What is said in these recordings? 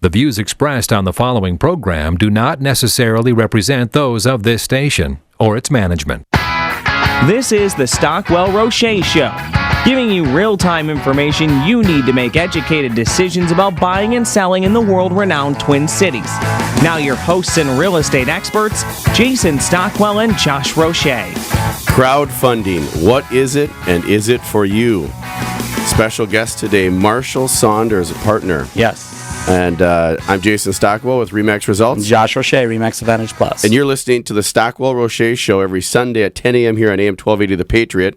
The views expressed on the following program do not necessarily represent those of this station or its management. This is the Stockwell Roueche Show, giving you real-time information you need to make educated decisions about buying and selling in the world-renowned Twin Cities. Now your hosts and real estate experts, Jason Stockwell and Josh Roueche. Crowdfunding, what is it and is it for you? Special guest today, Marshall Saunders, a partner. Yes. And I'm Jason Stockwell with RE/MAX Results. Josh Roueche, RE/MAX Advantage Plus. And you're listening to the Stockwell Roueche Show every Sunday at 10 a.m. here on AM 1280 The Patriot.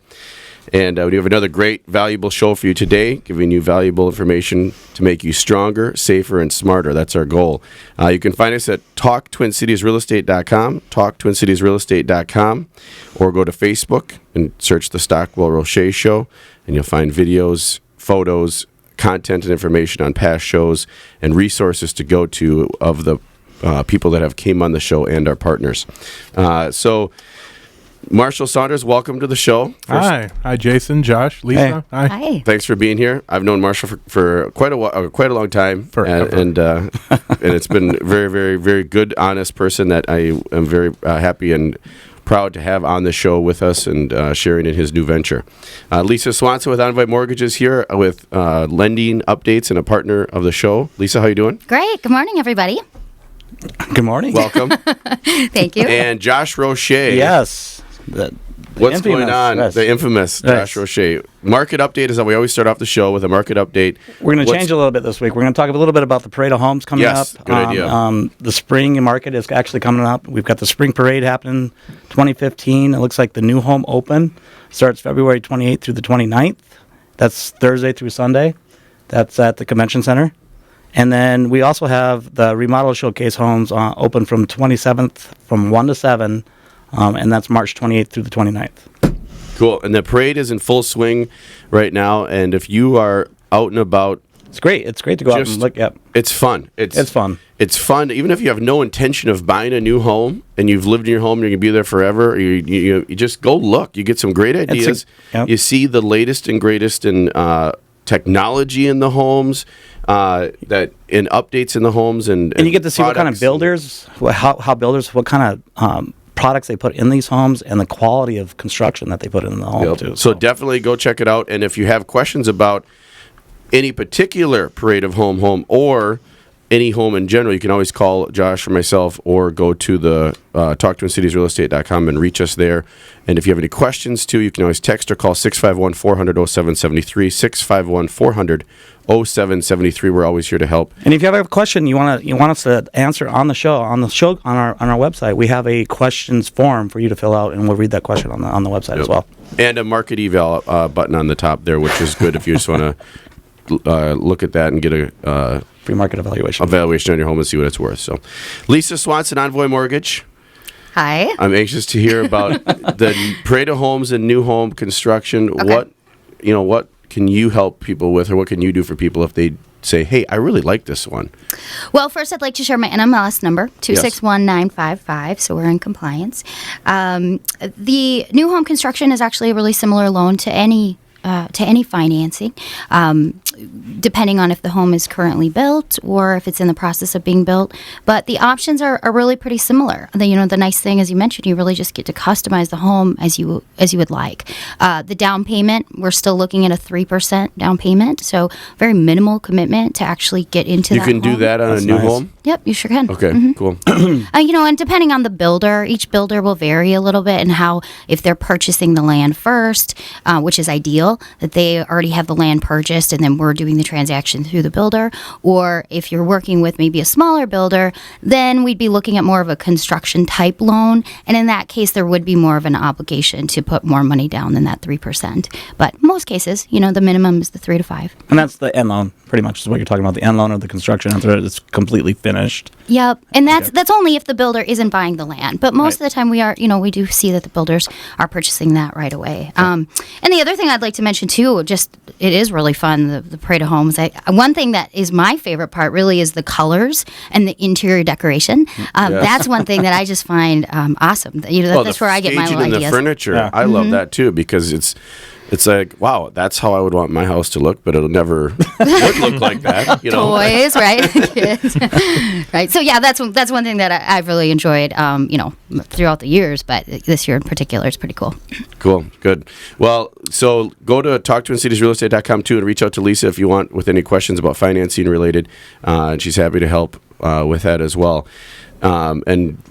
And we have another great, valuable show for you today, giving you valuable information to make you stronger, safer, and smarter. That's our goal. You can find us at talktwincitiesrealestate.com, talktwincitiesrealestate.com, or go to Facebook and search the Stockwell Roueche Show, and you'll find videos, photos, content and information on past shows and resources to go to of the people that have came on the show and our partners. So, Marshall Saunders, welcome to the show. Hi, Jason, Josh, Lisa. Hey. Hi. Thanks for being here. I've known Marshall for quite a while, quite a long time, and it's been very, very, very good, honest person that I am very happy and proud to have on the show with us and sharing in his new venture. Lisa Swanson with Envoy Mortgages here with lending updates and a partner of the show. Lisa, how you doing? Great. Good morning, everybody. Good morning. Welcome. Thank you. And Josh Roueche. Yes. What's going on? Yes. The infamous Josh Roueche. Market update is how we always start off the show with a market update. We're going to change a little bit this week. We're going to talk a little bit about the parade of homes coming up. Yes, good idea. The spring market is actually coming up. We've got the spring parade happening 2015. It looks like the new home open starts February 28th through the 29th. That's Thursday through Sunday. That's at the convention center. And then we also have the remodel showcase homes open from 27th from 1 to 7. And that's March 28th through the 29th. Cool. And the parade is in full swing right now. And if you are out and about, it's great. It's great to go out and look. Yep. It's fun. It's fun. It's fun. Even if you have no intention of buying a new home and you've lived in your home and you're going to be there forever, you just go look. You get some great ideas. You see the latest and greatest in technology in the homes, that in updates in the homes. And you get to see what kind of builders, how builders, what kind of products they put in these homes and the quality of construction that they put in the home too. So definitely go check it out. And if you have questions about any particular parade of home or any home in general, you can always call Josh or myself or go to the talktwincitiesrealestate.com and reach us there. And if you have any questions too, you can always text or call 651-400-0773, 651-400-0773. We're always here to help. And if you have a question you want us to answer on our website, we have a questions form for you to fill out, and we'll read that question on the website as well. And a market eval button on the top there, which is good if you just want to look at that and get a free market evaluation on your home and see what it's worth. So, Lisa Swanson, Envoy Mortgage. Hi. I'm anxious to hear about the parade of homes and new home construction. Okay. What can you help people with, or what can you do for people if they say, hey, I really like this one? Well, first I'd like to share my NMLS number, 261955, so we're in compliance. The new home construction is actually a really similar loan to any financing, depending on if the home is currently built or if it's in the process of being built. But the options are really pretty similar. The nice thing, as you mentioned, you really just get to customize the home as you would like. The down payment, we're still looking at a 3% down payment, so very minimal commitment to actually get into that home. You can do that on a new home? Yep, you sure can. Okay, cool. And depending on the builder, each builder will vary a little bit in how, if they're purchasing the land first, which is ideal, that they already have the land purchased and then we're doing the transaction through the builder, or if you're working with maybe a smaller builder, then we'd be looking at more of a construction type loan, and in that case there would be more of an obligation to put more money down than that 3%. But most cases, the minimum is the 3 to 5. And that's the end loan, pretty much is what you're talking about, the end loan of the construction after it's completely finished. Yep, and that's only if the builder isn't buying the land. But most of the time we do see that the builders are purchasing that right away. And the other thing I'd like to mention too, it is really fun, the parade of homes. One thing that is my favorite part really is the colors and the interior decoration. That's one thing that I just find awesome. That's where I get my little ideas. The furniture, I love that too, because It's like, wow, that's how I would want my house to look, but it'll never would look like that. You know? Toys, right? Kids. Right. So yeah, that's one thing that I've really enjoyed, throughout the years, but this year in particular is pretty cool. Cool. Good. Well, so go to talktwincitiesrealestate.com too and reach out to Lisa if you want with any questions about financing related. And she's happy to help with that as well. And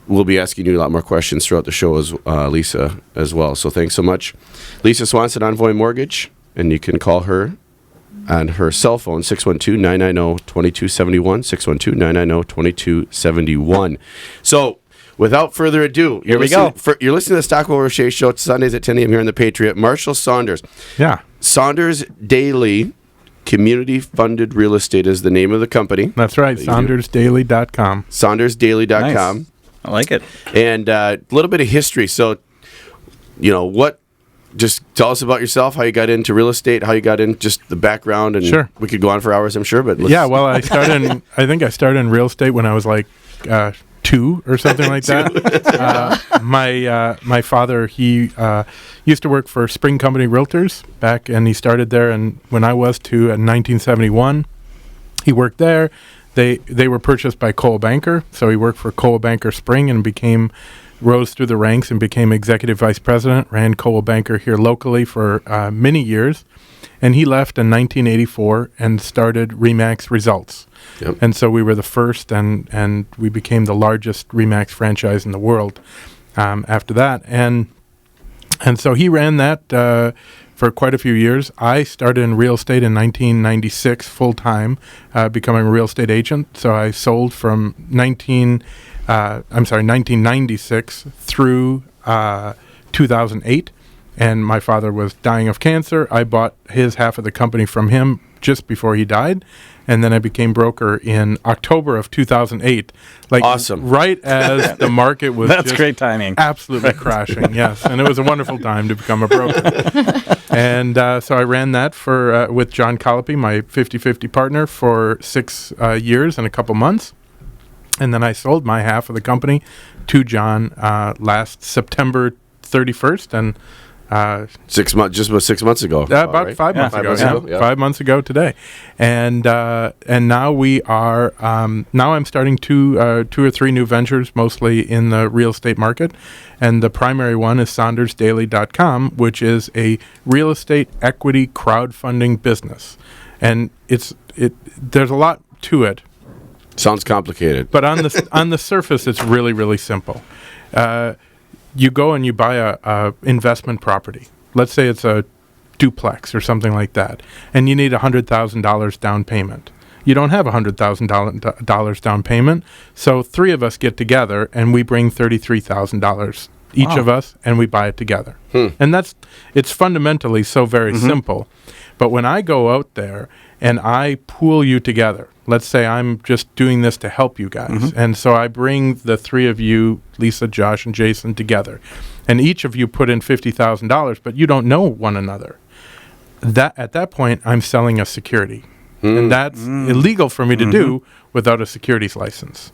we'll be asking you a lot more questions throughout the show as Lisa as well. So thanks so much. Lisa Swanson, Envoy Mortgage, and you can call her on her cell phone, 612-990-2271, 612-990-2271. So without further ado, you're listening to the Stockwell Roueche Show. It's Sundays at 10 a.m. here on The Patriot. Marshall Saunders. Yeah. Saunders Daily Community-Funded Real Estate is the name of the company. That's right, SaundersDaily.com. SaundersDaily.com. Nice. I like it. And a little bit of history. So, just tell us about yourself, how you got into real estate, how you got in, just the background. And sure. We could go on for hours, I'm sure. But yeah, well, I think I started in real estate when I was like 2 or something like that. My father, he used to work for Spring Company Realtors back, and he started there. And when I was 2 in 1971, he worked there. They were purchased by Coldwell Banker, so he worked for Coldwell Banker Spring and rose through the ranks and became executive vice president, ran Coldwell Banker here locally for many years, and he left in 1984 and started RE/MAX Results. Yep. And so we were the first, and we became the largest RE/MAX franchise in the world after that. And so he ran that for quite a few years. I started in real estate in 1996 full-time, becoming a real estate agent. So I sold from 1996 through 2008. And my father was dying of cancer. I bought his half of the company from him just before he died. And then I became broker in October of 2008. Awesome. Right as the market was That's great timing. Absolutely crashing, yes. And it was a wonderful time to become a broker. And so I ran that with John Colopy, my 50-50 partner, for 6 years and a couple months. And then I sold my half of the company to John last September 31st. And 6 months, just about 6 months ago. About right? 5 months ago. 5 months ago, yeah. 5 months ago today, and now we are. Now I'm starting 2 or 3 new ventures, mostly in the real estate market, and the primary one is SaundersDaily.com, which is a real estate equity crowdfunding business, and there's a lot to it. Sounds complicated, but on the surface, it's really, really simple. You go and you buy a investment property. Let's say it's a duplex or something like that, and you need $100,000 down payment. You don't have $100,000 down payment, so 3 of us get together and we bring $33,000 each of us, and we buy it together. And it's fundamentally so very simple. But when I go out there and I pool you together, let's say I'm just doing this to help you guys, and so I bring the 3 of you, Lisa, Josh, and Jason, together, and each of you put in $50,000, but you don't know one another. At that point, I'm selling a security, and that's illegal for me to do without a securities license.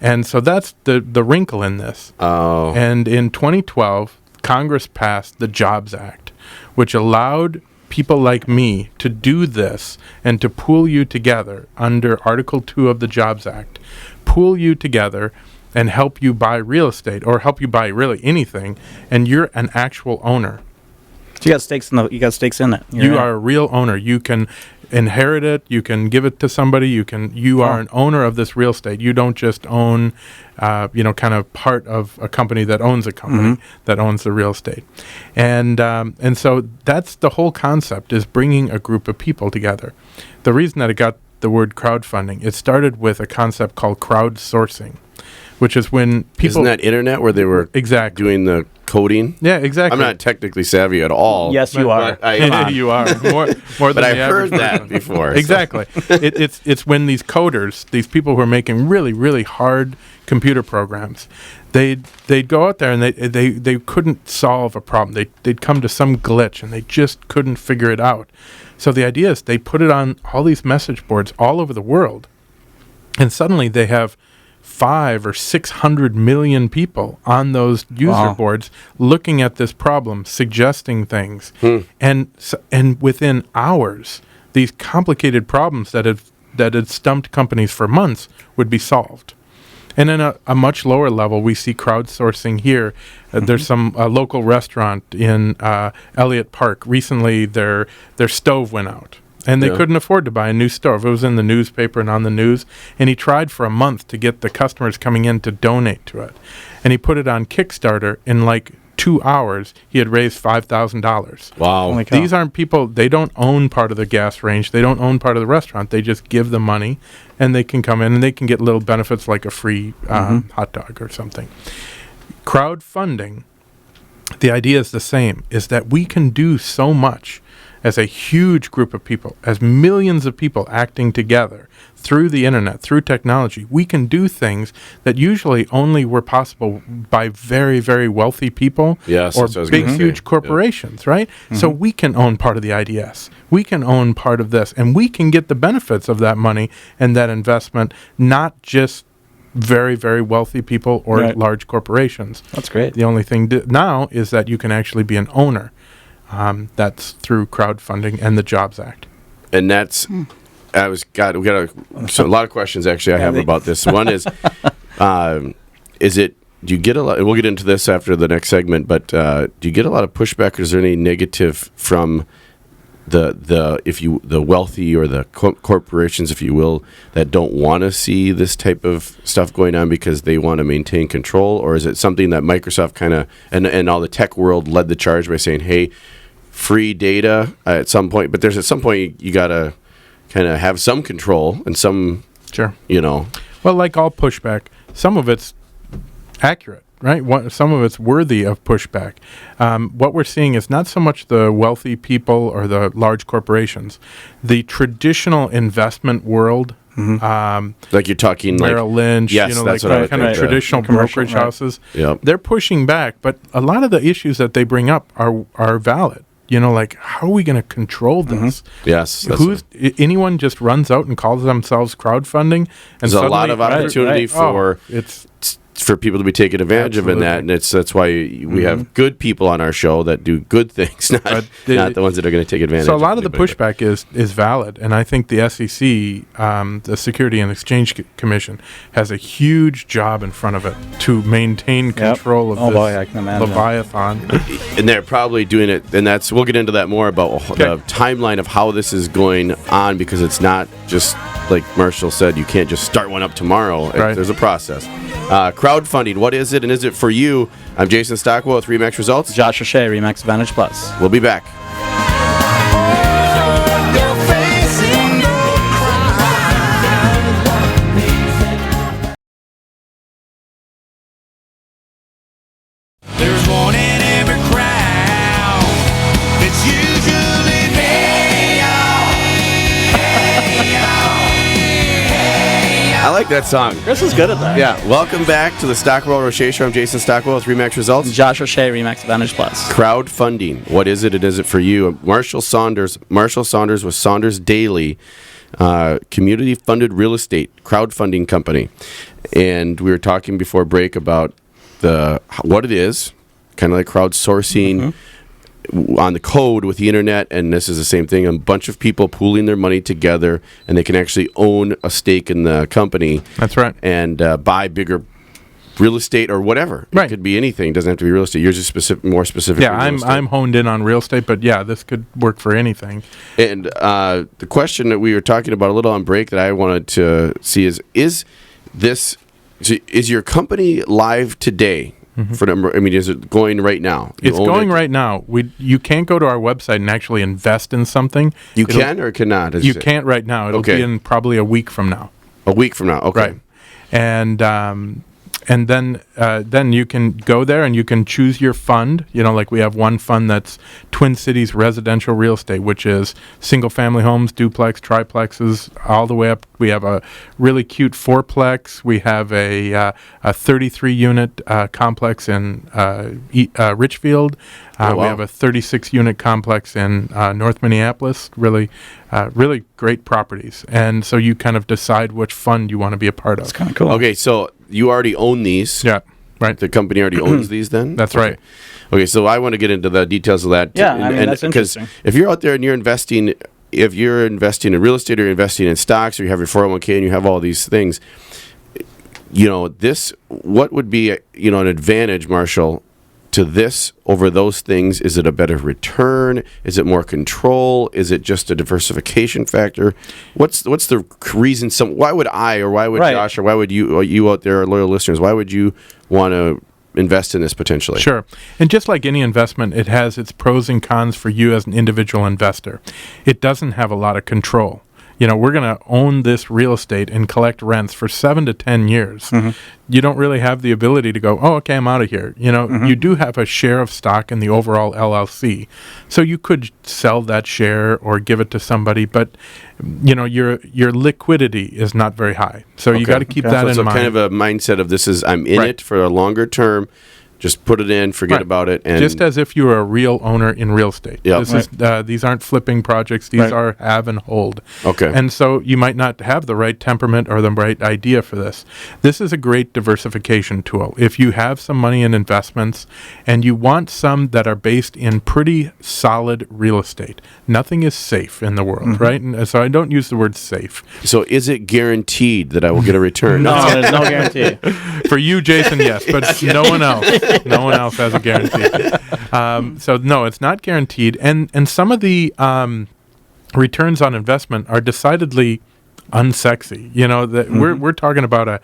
And so that's the wrinkle in this. Oh. And in 2012, Congress passed the Jobs Act, which allowed people like me to do this and to pool you together under Article 2 of the Jobs Act, pool you together and help you buy real estate or help you buy really anything, and you're an actual owner. So you got stakes in it. You are a real owner. You can inherit it. You can give it to somebody. You are an owner of this real estate. You don't just own, kind of part of a company that owns a company that owns the real estate. And so that's the whole concept, is bringing a group of people together. The reason that it got the word crowdfunding, it started with a concept called crowdsourcing, which is when people... Isn't that internet where they were doing the coding? Yeah, exactly. I'm not technically savvy at all. Yes, you are. You are. More than but I've the heard average that person. before. Exactly. It's when these coders, these people who are making really, really hard computer programs, they'd go out there and they couldn't solve a problem. They'd come to some glitch and they just couldn't figure it out. So the idea is they put it on all these message boards all over the world, and suddenly they have 500 or 600 million people on those user boards looking at this problem, suggesting things, and within hours, these complicated problems that had stumped companies for months would be solved. And in a much lower level, we see crowdsourcing here. There's some local restaurant in Elliott Park. Recently, their stove went out, and they couldn't afford to buy a new stove. It was in the newspaper and on the news, and he tried for a month to get the customers coming in to donate to it. And he put it on Kickstarter. In like 2 hours, he had raised $5,000. Wow. These aren't people, they don't own part of the gas range. They don't own part of the restaurant. They just give the money, and they can come in and they can get little benefits like a free hot dog or something. Crowdfunding, the idea is the same, is that we can do so much as a huge group of people, as millions of people acting together through the internet, through technology. We can do things that usually only were possible by very, very wealthy people or big, huge corporations, right? So we can own part of the IDS. We can own part of this, and we can get the benefits of that money and that investment, not just very, very wealthy people or large corporations. That's great. The only thing now is that you can actually be an owner. That's through crowdfunding and the Jobs Act. And that's, we got a lot of questions actually I have about this. One is it, do you get a lot, and we'll get into this after the next segment, but do you get a lot of pushback, or is there any negative from the wealthy or the corporations, if you will, that don't want to see this type of stuff going on because they want to maintain control? Or is it something that Microsoft kind of, and all the tech world led the charge by saying, hey, free data at some point, but there's at some point you got to kind of have some control and some, Well, like all pushback, some of it's accurate, right? Some of it's worthy of pushback. What we're seeing is not so much the wealthy people or the large corporations. The traditional investment world, like you're talking Merrill Lynch, yes, like kind of traditional brokerage houses, they're pushing back. But a lot of the issues that they bring up are valid. Like, how are we going to control this? Yes. Anyone just runs out and calls themselves crowdfunding? And there's a lot of opportunity for people to be taken advantage of in that, and that's why we have good people on our show that do good things, not the ones that are going to take advantage. So a lot of the pushback is valid, and I think the SEC, the Security and Exchange Commission, has a huge job in front of it to maintain control of this Leviathan. And they're probably doing it, and we'll get into that more about the timeline of how this is going on, because it's not just like Marshall said, you can't just start one up tomorrow. There's a process. Crowdfunding, what is it, and is it for you? I'm Jason Stockwell with Remax Results. Josh Roueche, Remax Advantage Plus. We'll be back. There's one in every crowd. It's usually I like that song. Chris is good at that. Yeah. Welcome back to the Stockwell Roueche Show. I'm Jason Stockwell with Remax Results. Josh Roueche, Remax Advantage Plus. Crowdfunding. What is it, and is it for you? Marshall Saunders with Saunders Daily, community-funded real estate crowdfunding company. And we were talking before break about what it is, kind of like crowdsourcing on the code with the internet, and this is the same thing. A bunch of people pooling their money together, and they can actually own a stake in the company. That's right. And buy bigger real estate or whatever. It could be anything. It doesn't have to be real estate. You're just more specific. Yeah, I'm honed in on real estate, but this could work for anything. And the question that we were talking about a little on break that I wanted to see is your company live today? Is it going right now? It's going right now. You can't go to our website and actually invest in something. You can or cannot? You can't right now. It'll be in probably a week from now. A week from now, okay. Right. And then you can go there and you can choose your fund. Like we have one fund that's Twin Cities residential real estate, which is single-family homes, duplex, triplexes, all the way up. We have a really cute fourplex. We have a 33-unit complex in Richfield. wow. We have a 36-unit complex in North Minneapolis, really great properties. And so you kind of decide which fund you want to be a part of. That's kind of cool. Okay, so you already own these. Yeah, right. The company already owns these then? That's Okay. right. Okay, so I want to get into the details of that. Yeah, I mean, that's because interesting. if you're out there and you're investing, if you're investing in real estate or you're investing in stocks or you have your 401k and you have all these things, what would be, an advantage, Marshall, to this over those things? Is it a better return? Is it more control? Is it just a diversification factor? What's the reason? Why would Right. Josh, or why would you out there, loyal listeners, why would you want to invest in this potentially? Sure. And just like any investment, it has its pros and cons for you as an individual investor. It doesn't have a lot of control. We're going to own this real estate and collect rents for 7 to 10 years. You don't really have the ability to go, oh, okay, I'm out of here. You do have a share of stock in the overall LLC. So you could sell that share or give it to somebody, but your liquidity is not very high. So you got to keep that in so mind. kind of a mindset of this is I'm in Right. it for a longer term. Just put it in, forget Right. about it, and just as if you were a real owner in real estate. Yep. This is these aren't flipping projects. These Right. are have and hold. Okay. And so you might not have the right temperament or the right idea for this. This is a great diversification tool. If you have some money in investments and you want some that are based in pretty solid real estate, nothing is safe in the world, right? And so I don't use the word safe. So is it guaranteed that I will get a return? No, there's no guarantee. For you, Jason, yes, but no one else. No one else has a guarantee. So no, it's not guaranteed. And some of the returns on investment are decidedly unsexy. We're talking about a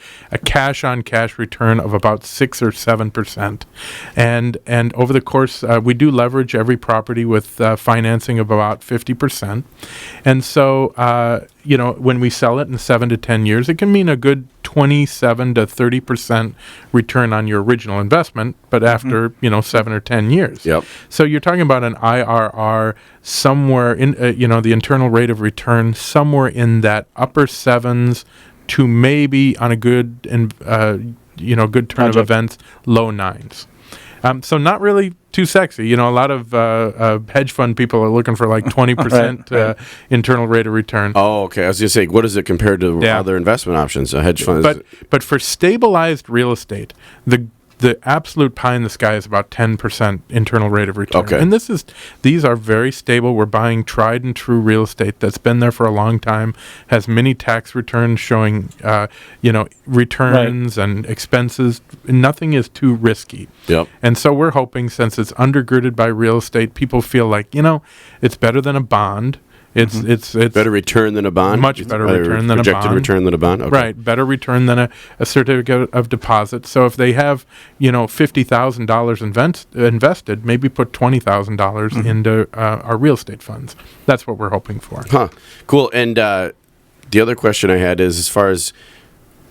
cash on cash return of about 6 or 7%, and over the course we do leverage every property with financing of about 50%, and so when we sell it in 7 to 10 years, it can mean a good 27 to 30% return on your original investment, but after 7 or 10 years. Yep. So you're talking about an IRR somewhere in the internal rate of return somewhere in that upper 7s to maybe on a good good turn of Gotcha. events low 9s. So not really too sexy. A lot of hedge fund people are looking for like 20% Right. internal rate of return. Oh, okay. I was just saying, what is it compared to Yeah. other investment options? A hedge fund. But for stabilized real estate, the absolute pie in the sky is about 10% internal rate of return. Okay. And these are very stable. We're buying tried and true real estate that's been there for a long time, has many tax returns showing, returns and expenses. Nothing is too risky. Yep. And so we're hoping, since it's undergirded by real estate, people feel like, it's better than a bond. It's Better return than a bond? Much better return than a projected bond. return than a bond? Okay. Right, better return than a certificate of deposit. So if they have, $50,000 invested, maybe put $20,000 into our real estate funds. That's what we're hoping for. Huh. Cool. And the other question I had is, as far as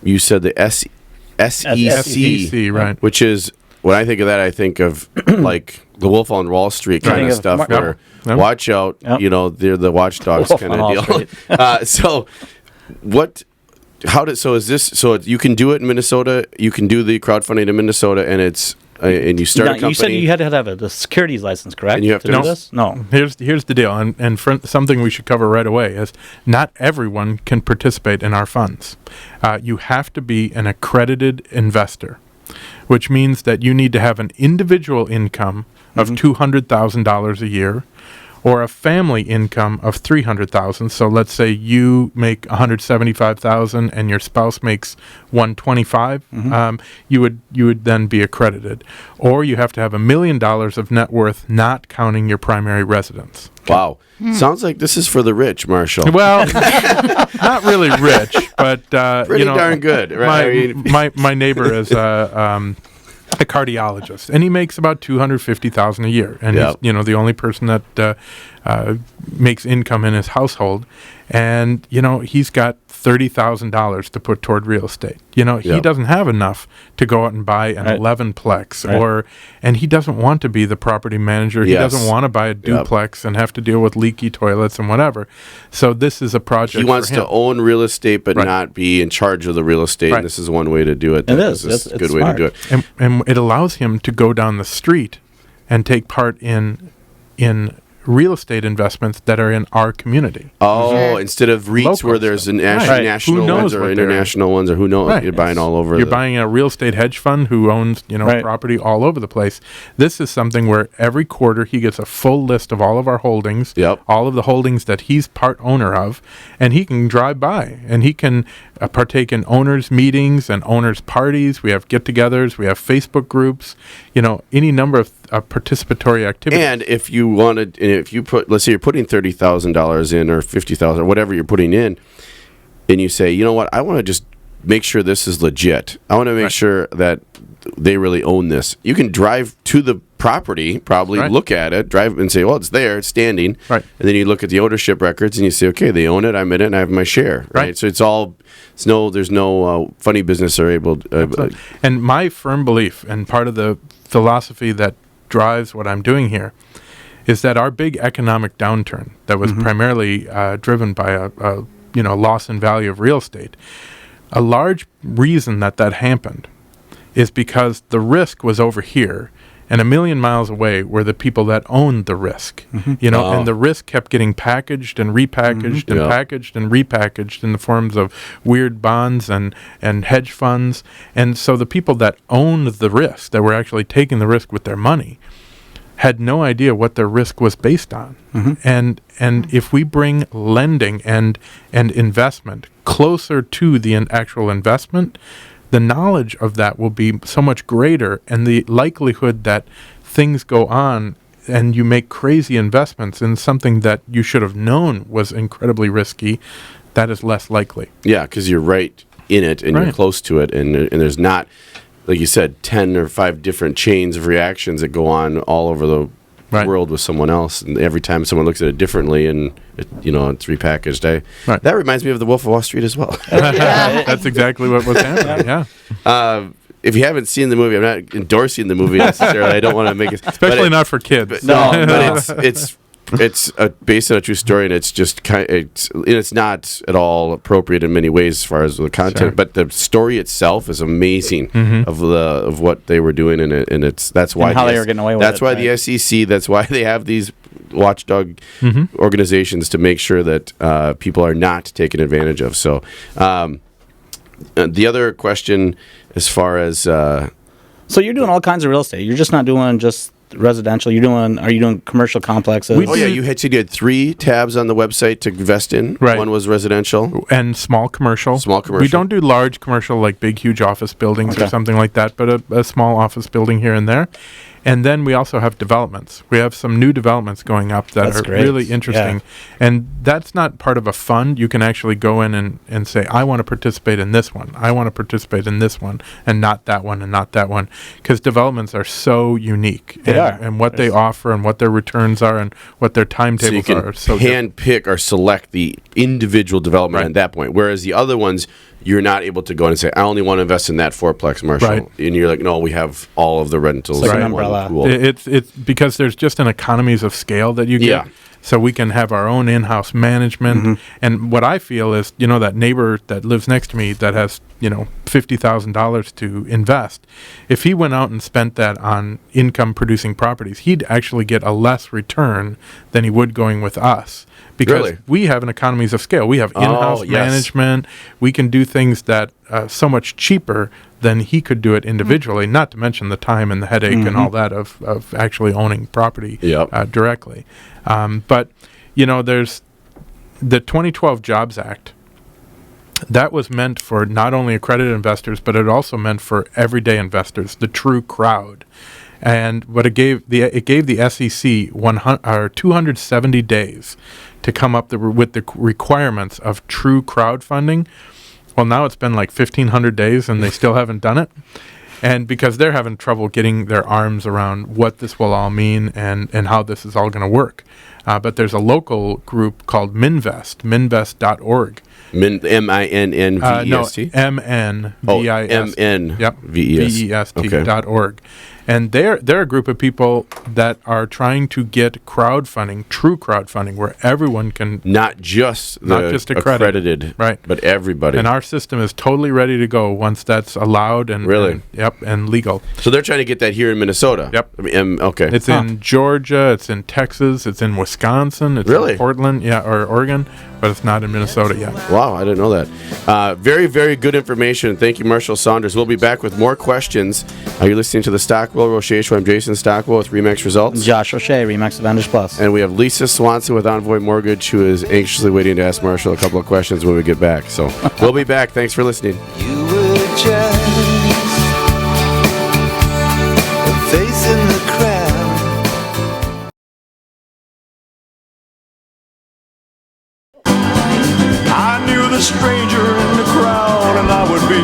you said, the SEC, SEC, right. which is, when I think of that, I think of like the Wolf on Wall Street kind Think of of stuff Yep. where Yep. watch out, Yep. they're the watchdogs Wolf kind on of Wall deal. So you can do it in Minnesota, you can do the crowdfunding in Minnesota, and it's, and you start a company. You said you had to have a securities license, correct? And you have to- do No. this? No. Here's the deal, and something we should cover right away is not everyone can participate in our funds. You have to be an accredited investor, which means that you need to have an individual income of $200,000 a year, or a family income of $300,000. So let's say you make $175,000 and your spouse makes $125,000. You would then be accredited, or you have to have $1 million of net worth, not counting your primary residence. Wow. Sounds like this is for the rich, Marshall. Well, not really rich, but Pretty darn good, right? My neighbor is a cardiologist, and he makes about $250,000 a year, and Yep. he's the only person that makes income in his household, and he's got $30,000 to put toward real estate. He Yep. doesn't have enough to go out and buy an Right. 11-plex, Right. and he doesn't want to be the property manager. He Yes. doesn't want to buy a duplex and have to deal with leaky toilets and whatever. So this is a project. He wants for him. to own real estate, but Right. not be in charge of the real estate. Right. And this is one way to do it. It This is. a It's good way smart. to do it. And it allows him to go down the street and take part in real estate investments that are in our community. Oh, Sure. instead of REITs Local where there's stuff. an Right. national Who knows ones or what they're in. international ones, or who knows? Right. You're buying all over. You're buying a real estate hedge fund who owns, Right. property all over the place. This is something where every quarter he gets a full list of all of our holdings, Yep. all of the holdings that he's part owner of, and he can drive by and he can partake in owners' meetings and owners' parties. We have get-togethers. We have Facebook groups. Any number of participatory activities. And if you wanted, if you put, let's say you're putting $30,000 in or $50,000 or whatever you're putting in, and you say, you know what, I want to just make sure this is legit. I want to make sure that they really own this. You can drive to the property, probably Right. look at it, drive and say, well, it's there, it's standing. Right. And then you look at the ownership records and you say, okay, they own it, I'm in it, and I have my share. Right. So there's no funny business or able. And my firm belief, and part of the philosophy that drives what I'm doing here, is that our big economic downturn that was primarily driven by a loss in value of real estate, a large reason that happened is because the risk was over here, and a million miles away were the people that owned the risk. And the risk kept getting packaged and repackaged and Yeah. packaged and repackaged in the forms of weird bonds and hedge funds. And so the people that owned the risk, that were actually taking the risk with their money, had no idea what their risk was based on. And if we bring lending and investment closer to the actual investment, the knowledge of that will be so much greater, and the likelihood that things go on and you make crazy investments in something that you should have known was incredibly risky, that is less likely. Yeah, because you're right in it and you're Right. close to it, and there's not, like you said, 10 or 5 different chains of reactions that go on all over the Right. world with someone else, and every time someone looks at it differently and it's repackaged. Right. That reminds me of the Wolf of Wall Street as well. That's exactly what was happening, yeah. If you haven't seen the movie, I'm not endorsing the movie necessarily. I don't want to make it, Especially not for kids. but it's based on a true story, and it's just it's not at all appropriate in many ways as far as the content. Sure. But the story itself is amazing of what they were doing, and that's why And how they were getting away with That's it, why right. the SEC. That's why they have these watchdog organizations to make sure that people are not taken advantage of. So, the other question, as far as So you're doing all kinds of real estate. You're just not doing just residential. Are you doing commercial complexes? We oh yeah, you said you had 3 tabs on the website to invest in. Right. One was residential. And small commercial. Small commercial. We don't do large commercial like big, huge office buildings or Okay. something like that, but a small office building here and there. And then we also have developments. We have some new developments going up that That's are great. really interesting. And that's not part of a fund. You can actually go in and say, I want to participate in this one. I want to participate in this one, and not that one, and not that one. Because developments are so unique. They are. And what they offer and what their returns are and what their So timetables you can are. So hand pick or select the individual development Right. at that point. Whereas the other ones, you're not able to go in and say, I only want to invest in that fourplex commercial. Right. And you're like, no, we have all of the rentals. It's like an in one umbrella. pool. It's because there's just an economies of scale that you get. Yeah. So we can have our own in-house management. And what I feel is, that neighbor that lives next to me that has, $50,000 to invest, if he went out and spent that on income-producing properties, he'd actually get a less return than he would going with us. Because Really? we have an economies of scale. We have in-house yes. management. We can do things that so much cheaper than he could do it individually, not to mention the time and the headache and all that of actually owning property Yep. directly. But, there's the 2012 Jobs Act. That was meant for not only accredited investors, but it also meant for everyday investors, the true crowd. And what it gave the SEC 270 days to come up with the requirements of true crowdfunding. Well, now it's been like 1,500 days and they still haven't done it. And because they're having trouble getting their arms around what this will all mean and how this is all going to work. But there's a local group called minvest.org. MINNVEST? No, MNVIST. Yep. VEST. VEST.org. And they're a group of people that are trying to get crowdfunding, true crowdfunding, where everyone can... Not just accredited, right, but everybody. And our system is totally ready to go once that's allowed and... Really? And legal. So they're trying to get that here in Minnesota? Yep. I mean, okay. It's in Georgia, it's in Texas, it's in Wisconsin, it's in Portland, or Oregon, but it's not in Minnesota yet. Wow, I didn't know that. Very, very good information. Thank you, Marshall Saunders. We'll be back with more questions. You're listening to the Stockwell Roueche Show. I'm Jason Stockwell with RE/MAX Results. Josh Roueche, RE/MAX Advantage Plus. And we have Lisa Swanson with Envoy Mortgage, who is anxiously waiting to ask Marshall a couple of questions when we get back. So we'll be back. Thanks for listening. You were just a face in the crowd. I knew the stranger in the crowd, and I would be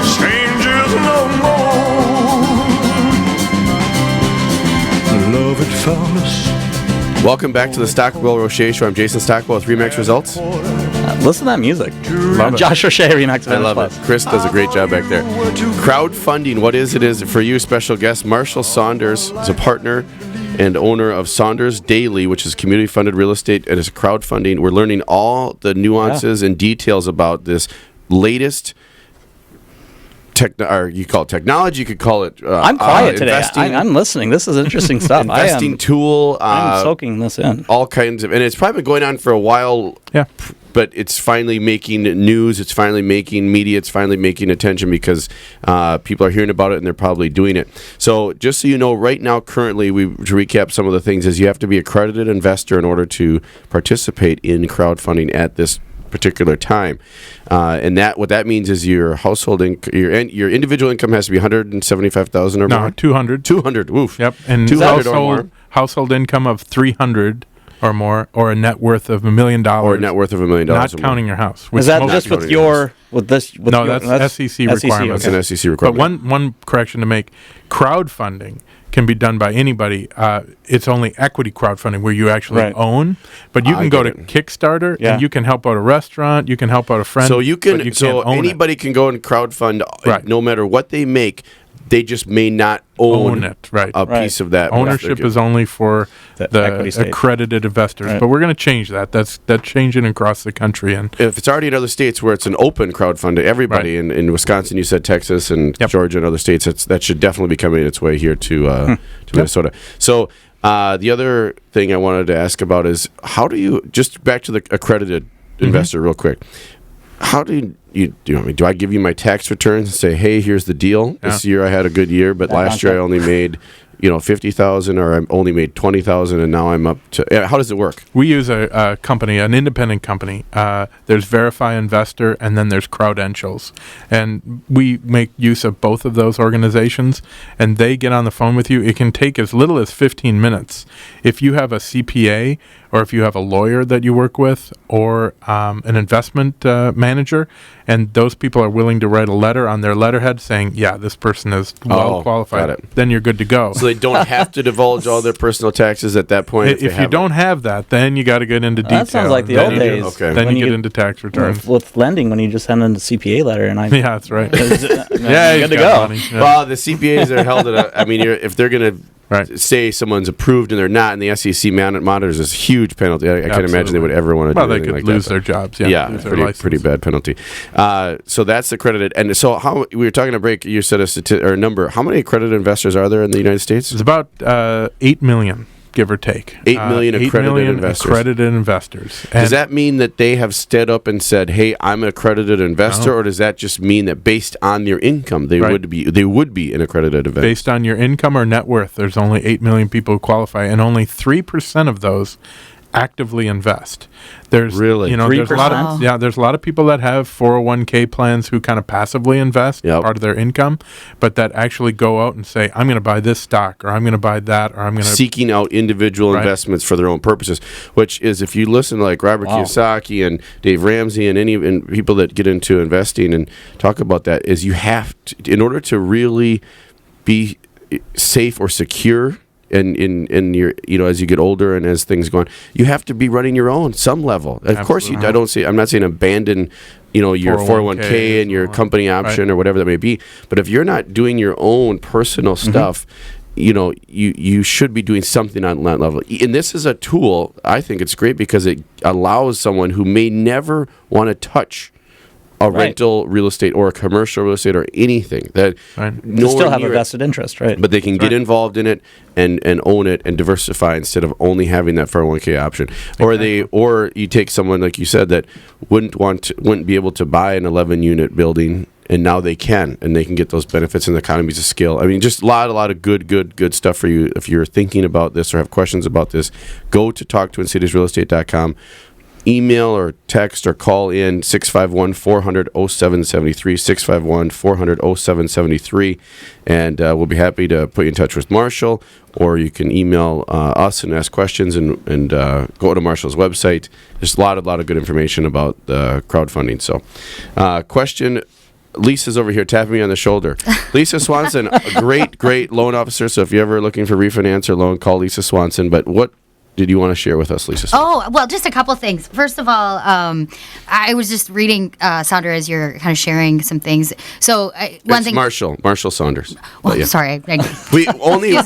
strangers no more. Love had found us. Welcome back to the Stockwell Roueche Show. I'm Jason Stockwell with RE/MAX Results. Listen to that music. Love it. Josh Roueche, RE/MAX I Advantage love Plus. it. Chris does a great job back there. Crowdfunding, what is it? Is it for you? Special guest Marshall Saunders is a partner and owner of Saunders Daily, which is community-funded real estate, and is crowdfunding. We're learning all the nuances and details about this latest or you call it technology, you could call it I'm quiet today. I'm listening. This is interesting stuff. Investing tool. I'm soaking this in. All kinds of, and it's probably been going on for a while. Yeah. But it's finally making news. It's finally making media. It's finally making attention because people are hearing about it and they're probably doing it. So just so you know, right now, currently, to recap some of the things is you have to be an accredited investor in order to participate in crowdfunding at this particular time, and what that means is your household your individual income has to be $175,000 or more. No, 200. 200. Oof. Yep, and 200 or more. Household income of 300 or more, or a net worth of $1 million, or a net worth of $1 million. not counting your house. Is that just with your this? With no, your, that's SEC requirements. That's an SEC requirement. But one correction to make: crowdfunding can be done by anybody. It's only equity crowdfunding where you actually own. But you can go to Kickstarter and you can help out a restaurant. You can help out a friend. So you can. but you So can't own anybody can go and crowdfund, no matter what they make. They just may not own it. Right. A piece of that. Ownership is only for the accredited investors. Right. But we're going to change that. That's changing across the country. And if it's already in other states where it's an open crowdfunding, everybody in Wisconsin, you said Texas and Georgia and other states, that should definitely be coming its way here to Minnesota. So the other thing I wanted to ask about is how do you, just back to the accredited investor real quick, how do do I give you my tax returns and say, hey, here's the deal. This year I had a good year, but last year I only made $50,000, or I only made $20,000, and now I'm up to. How does it work? We use a company, an independent company. There's Verify Investor, and then there's Crowdentials, and we make use of both of those organizations. And they get on the phone with you. It can take as little as 15 minutes. If you have a CPA, or if you have a lawyer that you work with, or an investment manager, and those people are willing to write a letter on their letterhead saying, yeah, this person is well qualified, then you're good to go. So they don't have to divulge all their personal taxes at that point? If you don't have that, then you got to get into detail. That sounds like the old days. Then you get into tax returns. With lending, when you just send in a CPA letter, and yeah, that's right. Yeah, good to go. Well, the CPAs are held at if they're going to say someone's approved and they're not, and the SEC monitors this huge penalty. I can't imagine they would ever want to do anything like that. Well, they could lose their jobs. Yeah, pretty bad penalty. So that's accredited. And so how we were talking to break, you said a number. How many accredited investors are there in the United States? It's about 8 million. Give or take. 8 million accredited investors. Accredited investors. Does that mean that they have stood up and said, hey, I'm an accredited investor, or does that just mean that based on their income, they would be an accredited investor? Based on your income or net worth, there's only 8 million people who qualify, and only 3% of those actively invest. There's really 3%? There's a lot of people that have 401k plans who kind of passively invest part of their income, but that actually go out and say, I'm going to buy this stock, or I'm going to buy that, or I'm going to seeking out individual investments for their own purposes. Which is, if you listen to like Robert Kiyosaki and Dave Ramsey and people that get into investing and talk about that, is you have to, in order to really be safe or secure in your, as you get older and as things go on, you have to be running your own some level. Of course, I'm not saying abandon, your 401k and your company option or whatever that may be. But if you're not doing your own personal stuff, you should be doing something on that level. And this is a tool. I think it's great because it allows someone who may never want to touch a rental real estate or a commercial real estate or anything that you still have a vested interest, right? But they can get involved in it and own it and diversify instead of only having that 401k option. Or you take someone like you said that wouldn't be able to buy an 11-unit building, and now they can, and they can get those benefits and the economies of scale. I mean, just a lot of good stuff for you. If you're thinking about this or have questions about this, go to talktwincitiesrealestate.com. Email or text or call in 651-400-0773, 651-400-0773, and we'll be happy to put you in touch with Marshall, or you can email us and ask questions and go to Marshall's website. There's a lot of good information about crowdfunding. So, question. Lisa's over here tapping me on the shoulder. Lisa Swanson, a great loan officer. So if you're ever looking for refinance or loan, call Lisa Swanson. But what did you want to share with us, Lisa? Oh, well, just a couple things. First of all, I was just reading, Saunders, as you're kind of sharing some things. So one thing, Marshall Saunders. Well, sorry, we only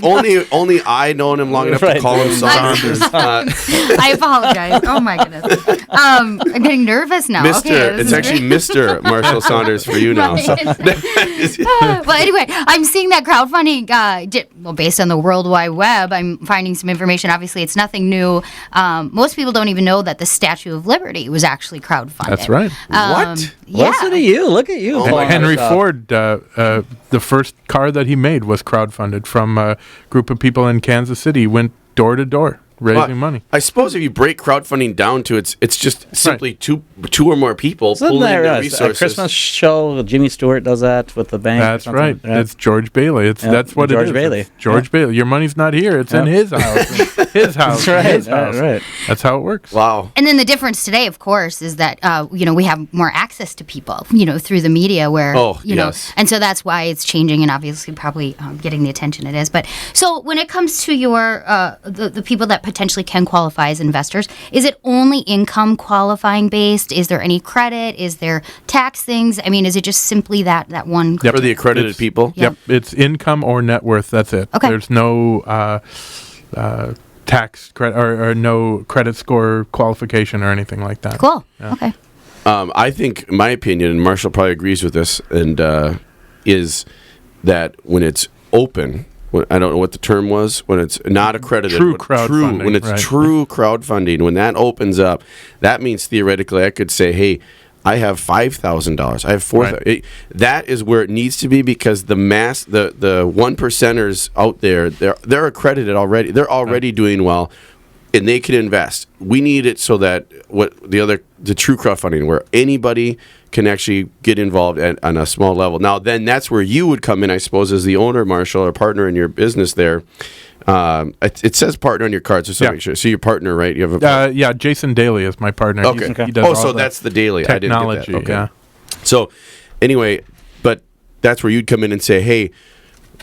I known him long enough to call him Saunders. I apologize. Oh my goodness, I'm getting nervous now. It's actually Mr. Marshall Saunders for you now. So. Well, anyway, I'm seeing that crowdfunding. Based on the World Wide Web, I'm finding some information. Obviously, it's nothing new. Most people don't even know that the Statue of Liberty was actually crowdfunded. That's right. What? Yeah. Listen to you. Look at you. Henry Ford, the first car that he made was crowdfunded from a group of people in Kansas City. Went door to door raising money. I suppose if you break crowdfunding down to it's just simply two or more people pulling in their resources. A Christmas show, Jimmy Stewart does that with the bank. That's right. Yeah. It's George Bailey. That's what George it is. Bailey. It's George Bailey. Your money's not here. It's in his house. His house. That's right. His house. Right. That's how it works. Wow. And then the difference today, of course, is that we have more access to people, through the media, where yes. and so that's why it's changing, and obviously probably getting the attention it is. But so when it comes to your the people that potentially can qualify as investors, is it only income qualifying based? Is there any credit? Is there tax things? I mean, is it just simply that one? For the accredited people? Yep. It's income or net worth. That's it. Okay. There's no tax credit or no credit score qualification or anything like that. Cool. Yeah. Okay. I think, my opinion, and Marshall probably agrees with this, and is that when it's open, I don't know what the term was, when it's not accredited, true crowdfunding, when it's true crowdfunding, when that opens up, that means theoretically I could say, hey, I have $5,000. I have $4,000. Right. That is where it needs to be, because the one percenters out there, they're accredited already. They're already doing well, and they can invest. We need it so that the true crowdfunding, where anybody can actually get involved on a small level. Now, then that's where you would come in, I suppose, as the owner, Marshall, or partner in your business there. It says partner on your card, so make sure. So your partner, right? You have a Jason Daly is my partner. Okay. He does so that's the Daly. Technology, I didn't get that. Okay. yeah. So anyway, but that's where you'd come in and say, hey,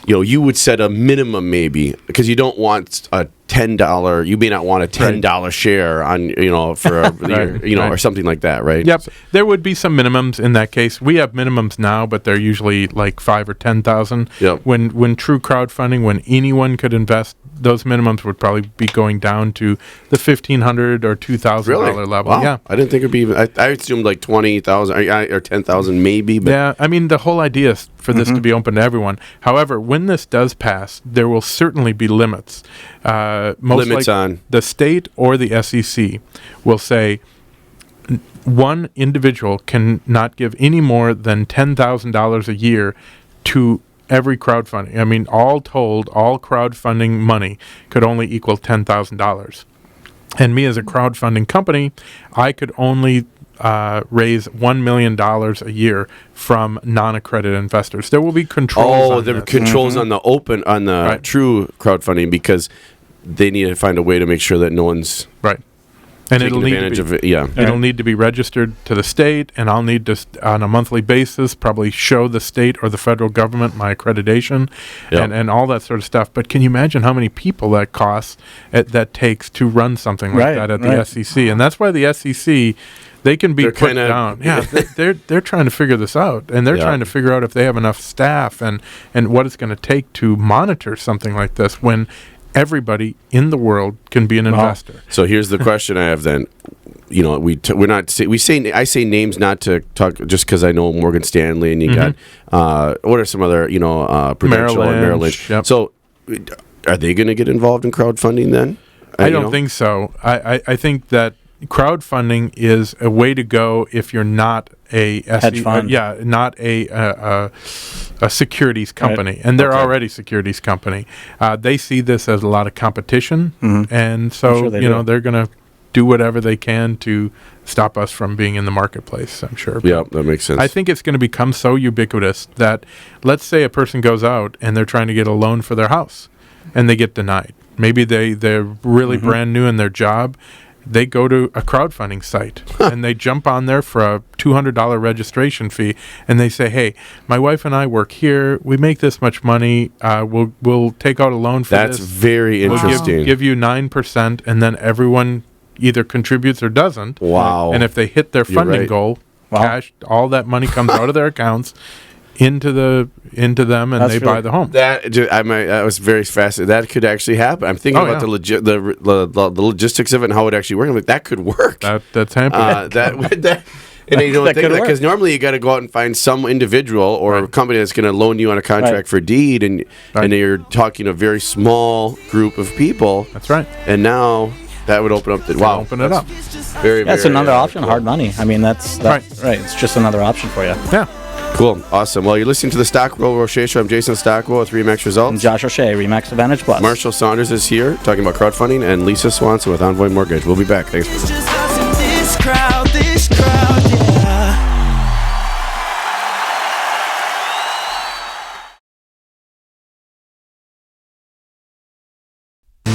you would set a minimum maybe, because you don't want a $10. You may not want a $10 share on for a or something like that, right? Yep. So there would be some minimums in that case. We have minimums now, but they're usually like $5,000 or $10,000. Yep. When true crowdfunding, when anyone could invest, those minimums would probably be going down to the $1,500 or $2,000 level. Wow. Yeah. I didn't think it'd be even. I assumed like $20,000 or $10,000 maybe. But yeah. I mean, the whole idea is for this to be open to everyone. However, when this does pass, there will certainly be limits. Limits on the state or the SEC will say one individual cannot give any more than $10,000 a year to every crowdfunding. I mean, all told, all crowdfunding money could only equal $10,000. And me as a crowdfunding company, I could only raise $1 million a year from non-accredited investors. There will be controls. Oh, there are controls on the true crowdfunding, because they need to find a way to make sure that no one's And taking advantage of it. Yeah. It'll need to be registered to the state, and I'll need to, on a monthly basis, probably show the state or the federal government my accreditation and all that sort of stuff. But can you imagine how many people that costs, that takes to run something like that at the SEC? And that's why the SEC, they can be put down. Yeah, they're trying to figure this out, and they're trying to figure out if they have enough staff and what it's going to take to monitor something like this when everybody in the world can be an investor. So here's the question I have then. You know, I say names not to talk just because I know Morgan Stanley and you got what are some other Prudential and Merrill Lynch. Yep. So are they going to get involved in crowdfunding then? I don't think so. I think that crowdfunding is a way to go if you're not a hedge fund. Not a securities company, and they're already securities company. They see this as a lot of competition, and so they're going to do whatever they can to stop us from being in the marketplace. I'm sure. Yeah, that makes sense. I think it's going to become so ubiquitous that, let's say a person goes out and they're trying to get a loan for their house, and they get denied. Maybe they're really brand new in their job. They go to a crowdfunding site and they jump on there for a $200 registration fee, and they say, "Hey, my wife and I work here. We make this much money. We'll take out a loan for this. That's very interesting. We'll give you 9%, and then everyone either contributes or doesn't. Wow! And if they hit their funding goal, cash, all that money comes out of their accounts into them, and they buy the home. That was very fascinating. That could actually happen. I'm thinking about the logistics of it and how it actually works. I'm like, that could work. That's happening. And you don't think that because normally you got to go out and find some individual or a company that's going to loan you on a contract for deed, and you're talking a very small group of people. That's right. And now that would open up open it up. That's another option. Cool. Hard money. I mean, that's right. It's just another option for you. Yeah. Cool. Awesome. Well, you're listening to the Stockwell Roueche Show. I'm Jason Stockwell with RE/MAX Results. I'm Josh O'Shea, RE/MAX Advantage Plus. Marshall Saunders is here talking about crowdfunding, and Lisa Swanson with Envoy Mortgage. We'll be back. Thanks for listening. This crowd,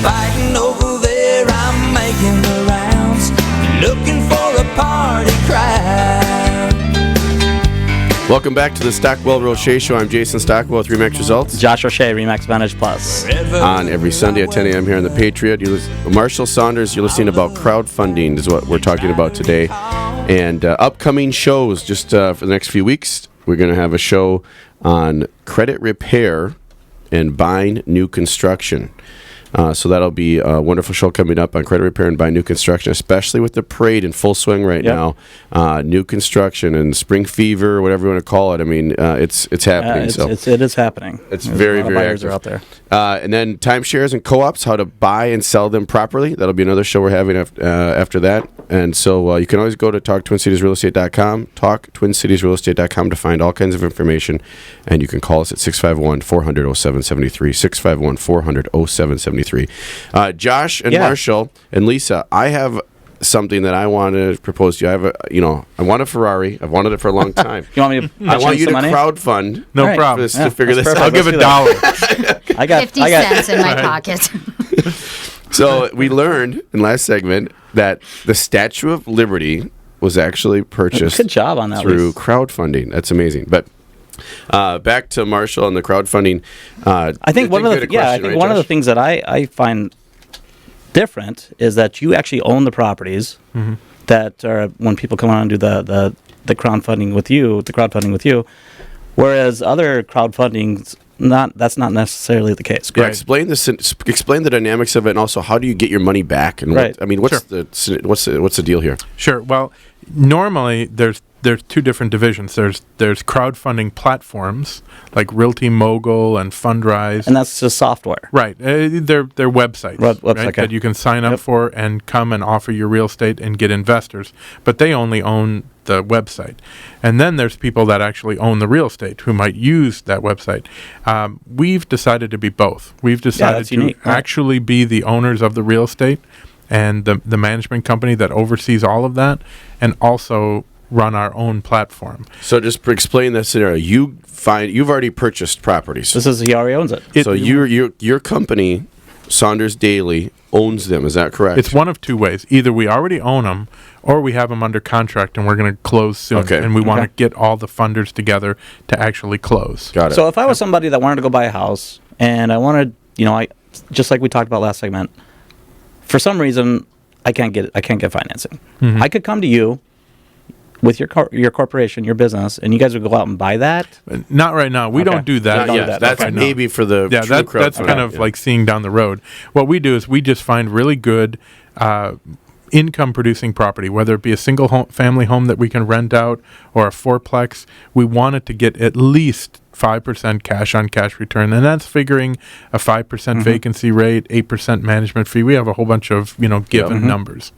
Fighting over there, I'm making the rounds, looking for a party crowd. Welcome back to the Stockwell Roueche Show. I'm Jason Stockwell with RE/MAX Results. Josh O'Shea, RE/MAX Advantage Plus. On every Sunday at 10 a.m. here on The Patriot. Marshall Saunders, you're listening about crowdfunding is what we're talking about today. And upcoming shows just for the next few weeks. We're going to have a show on credit repair and buying new construction. So that'll be a wonderful show coming up on credit repair and buying new construction, especially with the parade in full swing right now. New construction and spring fever, whatever you want to call it. I mean, it's happening. It is happening. It's very, very buyers active. are out there. And then timeshares and co-ops, how to buy and sell them properly. That'll be another show we're having after that. And so you can always go to talktwincitiesrealestate.com, talktwincitiesrealestate.com to find all kinds of information. And you can call us at 651-400-0773, 651-400-0773. Josh and Marshall and Lisa, I have something that I want to propose to you. I want a Ferrari. I've wanted it for a long time. You want me to I want you to crowdfund. No problem. To figure this out. I'll give $1. I got 50 cents in my pocket. So we learned in last segment that the Statue of Liberty was actually purchased Good job on that, through crowdfunding. That's amazing. But back to Marshall and the crowdfunding. I think one of the things that I find different is that you actually own the properties that are when people come on and do the crowdfunding with you, whereas other crowdfundings that's not necessarily the case. Yeah, explain the dynamics of it, and also how do you get your money back? And what's the deal here? Sure. Well, normally there's two different divisions. There's crowdfunding platforms like Realty Mogul and Fundrise, and that's just software, right? They're websites, right, that you can sign up for and come and offer your real estate and get investors. But they only own the website. And then there's people that actually own the real estate who might use that website. We've decided to be both. We've decided to actually be the owners of the real estate and the management company that oversees all of that, and also run our own platform. So just explain that scenario. You've already purchased properties. He already owns it. So your company Saunders Daily owns them. Is that correct? It's one of two ways. Either we already own them, or we have them under contract and we're going to close soon. Okay. And we want to get all the funders together to actually close. Got it. So if I was somebody that wanted to go buy a house and I wanted, I just like we talked about last segment, for some reason I can't get financing. Mm-hmm. I could come to you with your corporation, your business, and you guys would go out and buy that. Not right now. We don't do that. Not yet. That's right now. maybe for the Yeah, true that's crowdfunding. kind of like seeing down the road. What we do is we just find really good income producing property, whether it be a single family home that we can rent out or a fourplex. We want it to get at least 5% cash on cash return, and that's figuring a 5% vacancy rate, 8% management fee. We have a whole bunch of given numbers,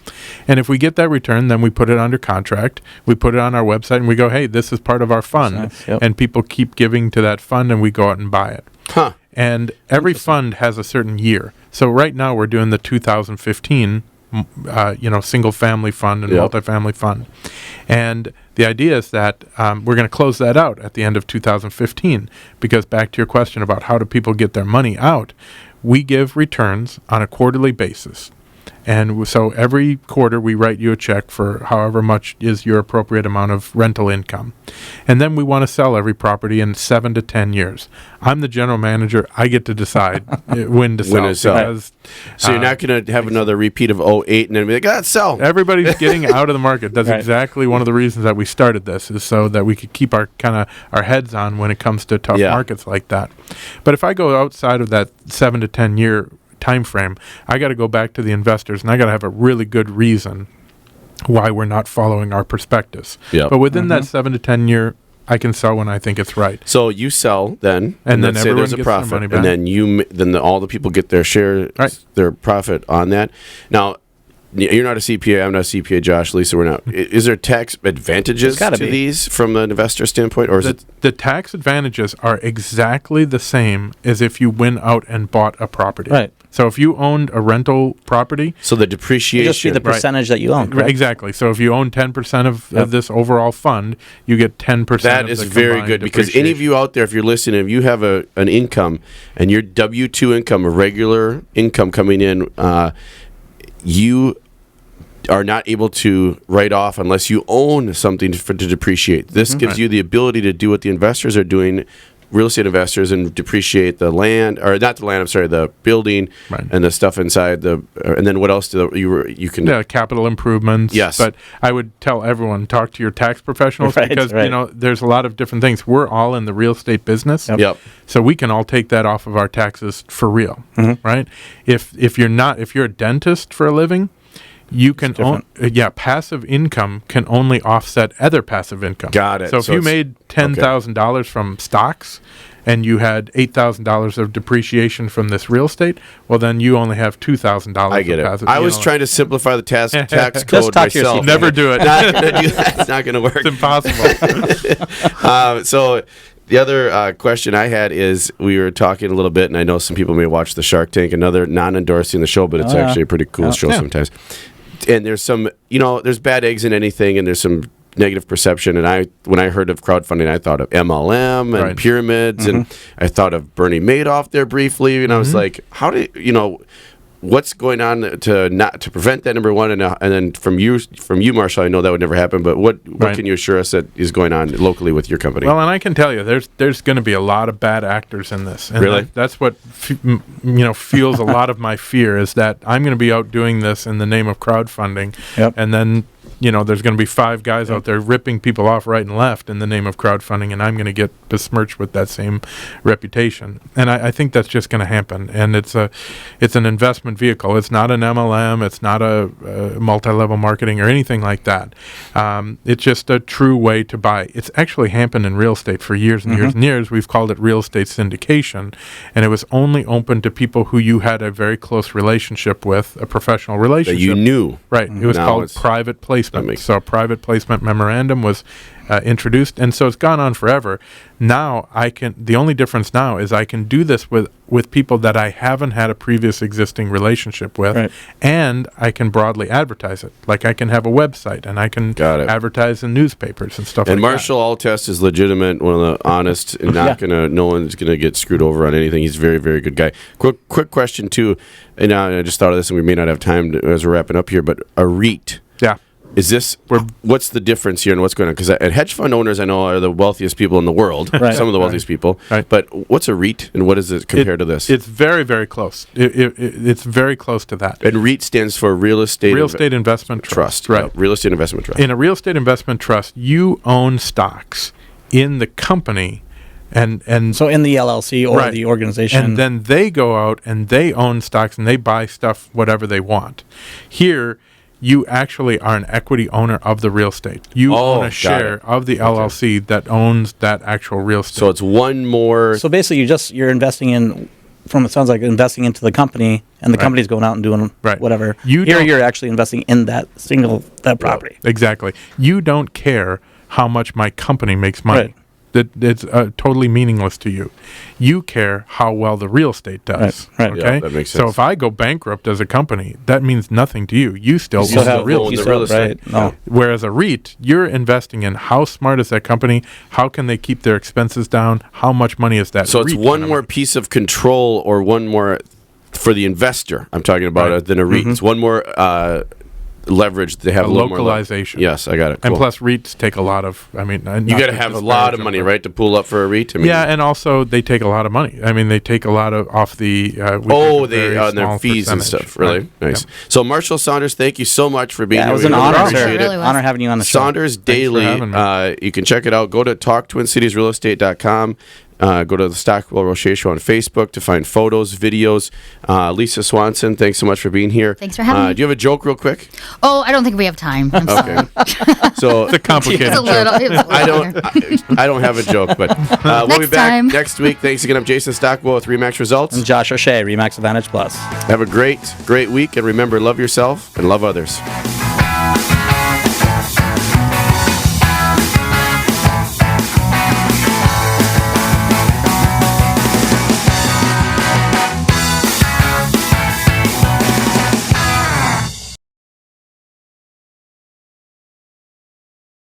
and if we get that return, then we put it under contract. We put it on our website, and we go, "Hey, this is part of our fund," Nice, yep. and people keep giving to that fund, and we go out and buy it. Huh. And every fund has a certain year. So right now we're doing the 2015, single family fund and Yep. multifamily fund. And the idea is that we're going to close that out at the end of 2015, because back to your question about how do people get their money out, we give returns on a quarterly basis. And so every quarter we write you a check for however much is your appropriate amount of rental income. And then we want to sell every property in 7 to 10 years. I'm the general manager. I get to decide when to sell. When to sell. Because, So you're not going to have another repeat of 08 and then be like, sell. everybody's getting out of the market. That's Right. exactly one of the reasons that we started this, is so that we could keep our heads on when it comes to tough Yeah. markets like that. But if I go outside of that 7 to 10 year time frame, I got to go back to the investors and I got to have a really good reason why we're not following our prospectus. Yeah. But within that 7 to 10 year, I can sell when I think it's right. So you sell then, And then let's say everyone there's a gets their profit, money and back. then all the people get their share, Right. their profit on that. Now, you're not a CPA. I'm not a CPA. Josh, Lisa, we're not. Is there tax advantages There's gotta to be. these from an investor standpoint, or is it? The tax advantages are exactly the same as if you went out and bought a property. Right. So if you owned a rental property, So the It'd depreciation. just be the percentage that you own. right, correct? exactly. So if you own 10% of Yep. this overall fund, you get 10%. That of is the very combined good, because any of depreciation. you out there, if you're listening, if you have an income and your W-2 income, a regular income coming in, you are not able to write off unless you own something to depreciate. This gives Right. you the ability to do what the investors are doing, real estate investors, and depreciate the land, or not the land, I'm sorry, the building Right. and the stuff inside and then what else do you can Yeah, capital improvements. Yes. But I would tell everyone, talk to your tax professionals, Right, because, right. there's a lot of different things. We're all in the real estate business. Yep. So we can all take that off of our taxes for real, right? If you're a dentist for a living, you can passive income can only offset other passive income. Got it. So if So you it's- made $10,000 from stocks and you had $8,000 of depreciation from this real estate, well then you only have $2,000. I get it. Passive, I was trying to simplify the tax Just code talk to your myself. CPA. Never do it. Not gonna do that. It's not going to work. It's impossible. So the other question I had is, we were talking a little bit, and I know some people may watch the Shark Tank, another non-endorsing the show, but it's Oh, yeah. actually a pretty cool show Yeah. sometimes. And there's some, there's bad eggs in anything, and there's some negative perception. And when I heard of crowdfunding, I thought of MLM and Right. pyramids, and I thought of Bernie Madoff there briefly, and I was like, how do what's going on to prevent that, number one, and then from you, Marshall, I know that would never happen, but what Right. can you assure us that is going on locally with your company? Well, and I can tell you, there's going to be a lot of bad actors in this. And Really? that's what fuels a lot of my fear, is that I'm going to be out doing this in the name of crowdfunding, Yep. and then there's going to be 5 guys out there ripping people off right and left in the name of crowdfunding, and I'm going to get besmirched with that same reputation. And I think that's just going to happen. And it's an investment vehicle. It's not an MLM. It's not a multi-level marketing or anything like that. It's just a true way to buy. It's actually happened in real estate for years and years and years. We've called it real estate syndication, and it was only open to people who you had a very close relationship with, a professional that relationship. you knew. Right. It was Now called it's- private placement. placement. So a private placement memorandum was introduced, and so it's gone on forever. Now the only difference now is I can do this with people that I haven't had a previous existing relationship with, Right. and I can broadly advertise it. Like I can have a website, and I can advertise in newspapers and stuff And like Marshall Altest is legitimate, one of the honest, and no one's gonna get screwed over on anything. He's a very, very good guy. Quick question too, and I just thought of this, and we may not have time as we're wrapping up here, but a REIT. Yeah. Is this, what's the difference here and what's going on? Because hedge fund owners, I know, are the wealthiest people in the world, some of the wealthiest people. Right. But what's a REIT and what is it compared to this? It's very, very close. It's very close to that. And REIT stands for Real Estate Investment Trust. Right. Yeah, Real Estate Investment Trust. In a real estate investment trust, you own stocks in the company. And so in the LLC or the organization. And then they go out and they own stocks and they buy stuff, whatever they want. Here, you actually are an equity owner of the real estate. You own a share of the LLC that owns that actual real estate. So it's one more. So basically, you're investing in, from it sounds like investing into the company, and the company's going out and doing whatever. You're actually investing in that property. Exactly. You don't care how much my company makes money. Right. It's totally meaningless to you. You care how well the real estate does. Right. Okay? Yeah, that makes sense. So if I go bankrupt as a company, that means nothing to you. You still own the real estate. Right. No. Whereas a REIT, you're investing in how smart is that company, how can they keep their expenses down, how much money is that So it's REIT one more piece of control or one more for the investor, I'm talking about, than a REIT. It's one more leverage. They have a little localization. More yes, I got it. Cool. And plus, REITs take a lot of. I mean, you got to have a lot of money, right, to pull up for a REIT. I mean, yeah, and also they take a lot of money. I mean, they take a lot of off the. They on their fees and stuff. Really nice. Yeah. So, Marshall Saunders, thank you so much for being here. It was an honor, sir. Really honor having you on the show. Saunders Daily. You can check it out. Go to talktwincitiesrealestate.com. Go to the Stockwell Roueche Show on Facebook to find photos, videos. Lisa Swanson, thanks so much for being here. Thanks for having me. Do you have a joke real quick? Oh, I don't think we have time. I'm sorry. So it's a complicated joke. I don't have a joke, but we'll be back next week. Thanks again. I'm Jason Stockwell with Remax Results. And Josh Roueche, Remax Advantage Plus. Have a great week, and remember, love yourself and love others.